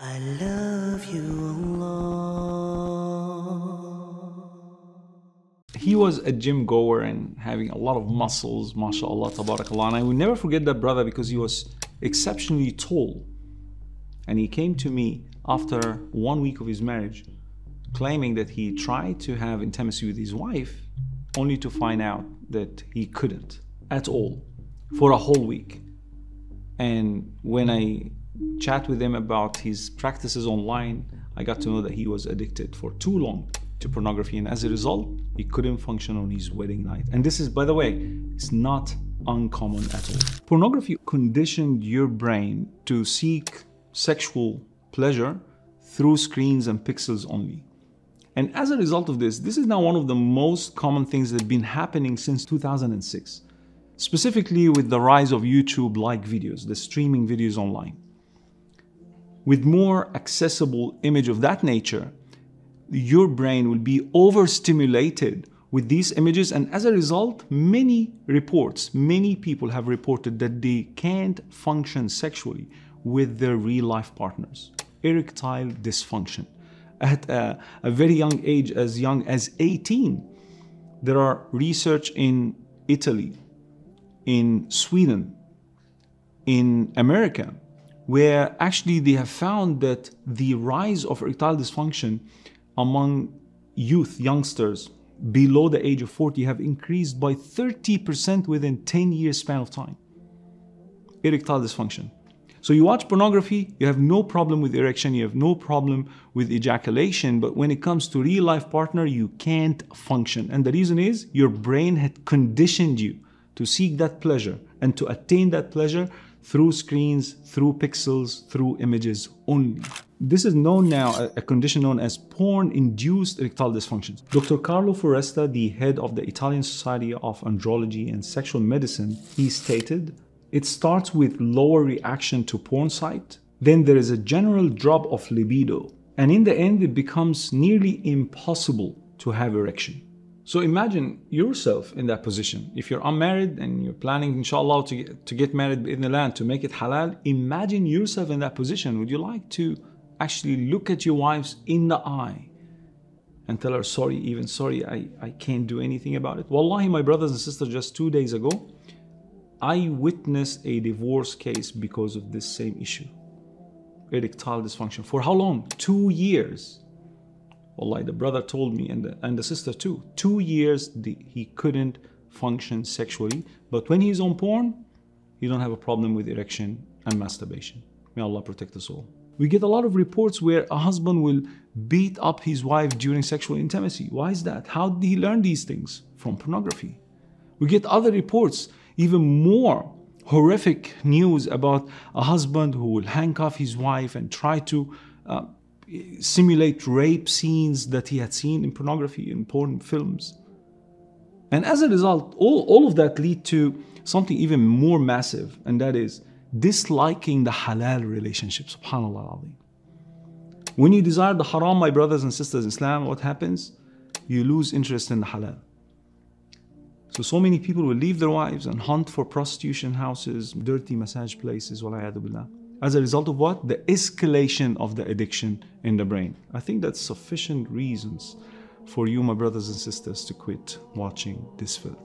I love you, Allah. He was a gym goer and having a lot of muscles, mashallah, tabarakallah. And I will never forget that brother because he was exceptionally tall. And he came to me after 1 week of his marriage, claiming that he tried to have intimacy with his wife, only to find out that he couldn't at all for a whole week. And when I chat with him about his practices online, I got to know that he was addicted for too long to pornography, and as a result, he couldn't function on his wedding night. And this is, by the way, it's not uncommon at all. Pornography conditioned your brain to seek sexual pleasure through screens and pixels only. And as a result of this is now one of the most common things that have been happening since 2006, specifically with the rise of YouTube-like videos, the streaming videos online. With more accessible image of that nature, your brain will be overstimulated with these images, and as a result, many people have reported that they can't function sexually with their real-life partners. Erectile dysfunction. At a very young age, as young as 18, there are research in Italy, in Sweden, in America, where actually they have found that the rise of erectile dysfunction among youngsters below the age of 40 have increased by 30% within 10 years span of time. Erectile dysfunction. So you watch pornography, you have no problem with erection, you have no problem with ejaculation, but when it comes to real life partner, you can't function. And the reason is your brain had conditioned you to seek that pleasure and to attain that pleasure through screens, through pixels, through images only. This is known now, a condition known as porn-induced erectile dysfunction. Dr. Carlo Foresta, the head of the Italian Society of Andrology and Sexual Medicine, he stated, it starts with lower reaction to porn site, then there is a general drop of libido, and in the end it becomes nearly impossible to have erection. So imagine yourself in that position. If you're unmarried and you're planning, inshallah, to get married in the land, to make it halal, imagine yourself in that position. Would you like to actually look at your wives in the eye and tell her, sorry, I can't do anything about it? Wallahi, my brothers and sisters, just 2 days ago, I witnessed a divorce case because of this same issue. Erectile dysfunction. For how long? 2 years. Wallahi, the brother told me, and the sister too. 2 years he couldn't function sexually, but when he's on porn, he don't have a problem with erection and masturbation. May Allah protect us all. We get a lot of reports where a husband will beat up his wife during sexual intimacy. Why is that? How did he learn these things? From pornography. We get other reports, even more horrific news about a husband who will handcuff his wife and try to simulate rape scenes that he had seen in pornography, in porn films. And as a result, all of that lead to something even more massive, and that is disliking the halal relationship. Subhanallah al-Azim. When you desire the haram, my brothers and sisters in Islam, what happens? You lose interest in the halal. So many people will leave their wives and hunt for prostitution houses, dirty massage places, wala'iyadu billah. As a result of what? The escalation of the addiction in the brain. I think that's sufficient reasons for you, my brothers and sisters, to quit watching this filth.